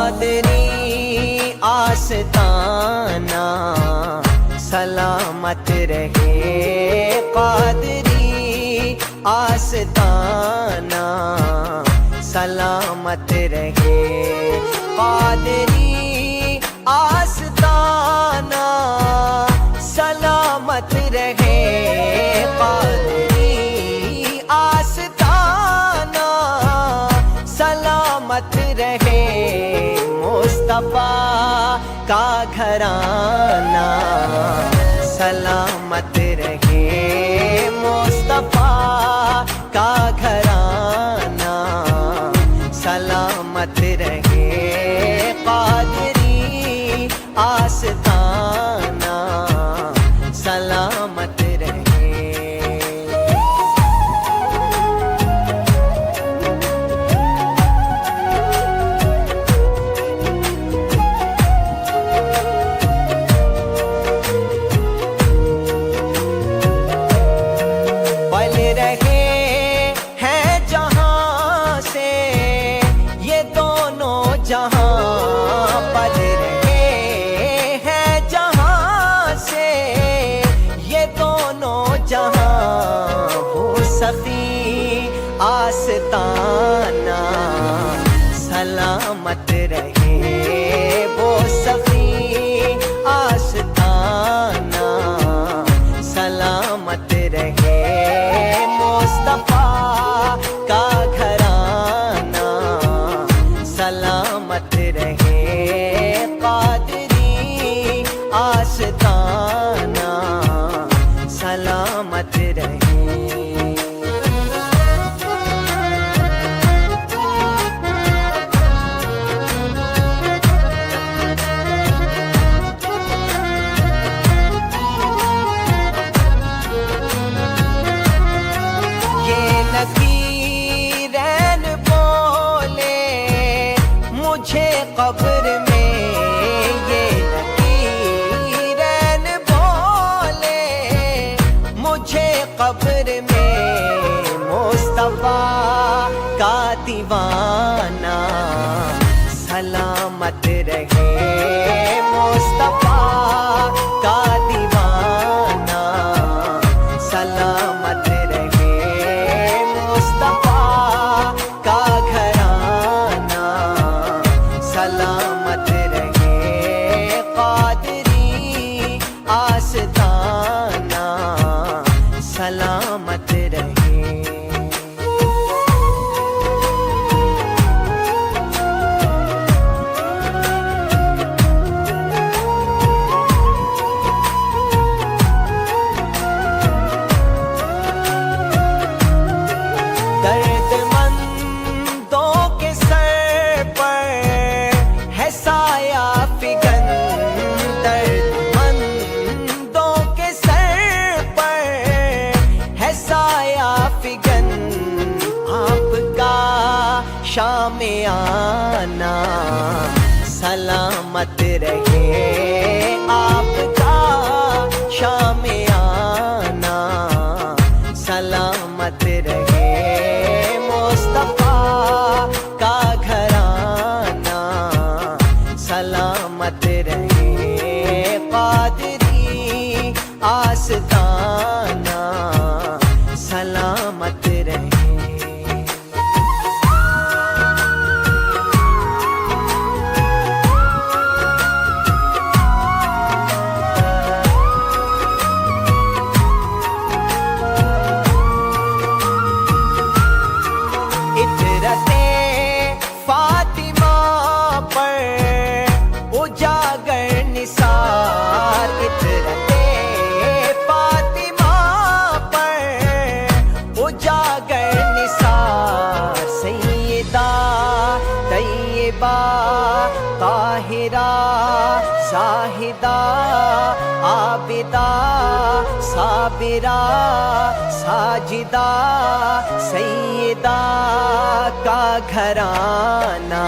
قادری آستانہ سلامت رہے، قادری آستانہ سلامت رہے، قادری آستانہ سلامت رہے، قادری آستانہ سلامت رہے، مصطفیٰ کا گھرانہ سلامت رہے، مصطفیٰ کا گھرانہ سلامت رہے، قادری آستانہ سلامت رہے۔ جہاں پل رہے ہیں جہاں سے یہ دونوں جہاں، وہ سخی آستانہ سلامت رہے، وہ سخی آستانہ سلامت رہے، مصطفیٰ کا گھرانہ سلامت رہے، قادری آستانہ سلامت رہے۔ یہ نکیرین بولے مجھے قبر میں، یہ نکیرین بولے مجھے قبر میں، مصطفیٰ کا دیوانہ سلامت رہے، مصطفیٰ کا دیوانہ سلامت رہے، مصطفیٰ کا گھرانہ سلامت رہے، قادری آستانہ سلامت رہے۔ درد مندوں کے سر پر ہے سایہ فگن، درد مندوں کے سر پر ہے سایہ فگن، آپ کا شامیانہ سلامت رہے، آپ کا شامیانہ سلامت رہے، مصطفیٰ کا گھرانہ سلامت رہے، قادری آستانہ سلامت رہے۔ فاطمہ پر اجاگر نثار، عطرت فاطمہ پر اجاگر نثار، سیدہ طیبہ طاہرہ زاہدہ عابدہ صابرہ ساجدہ، سیدہ کا گھرانہ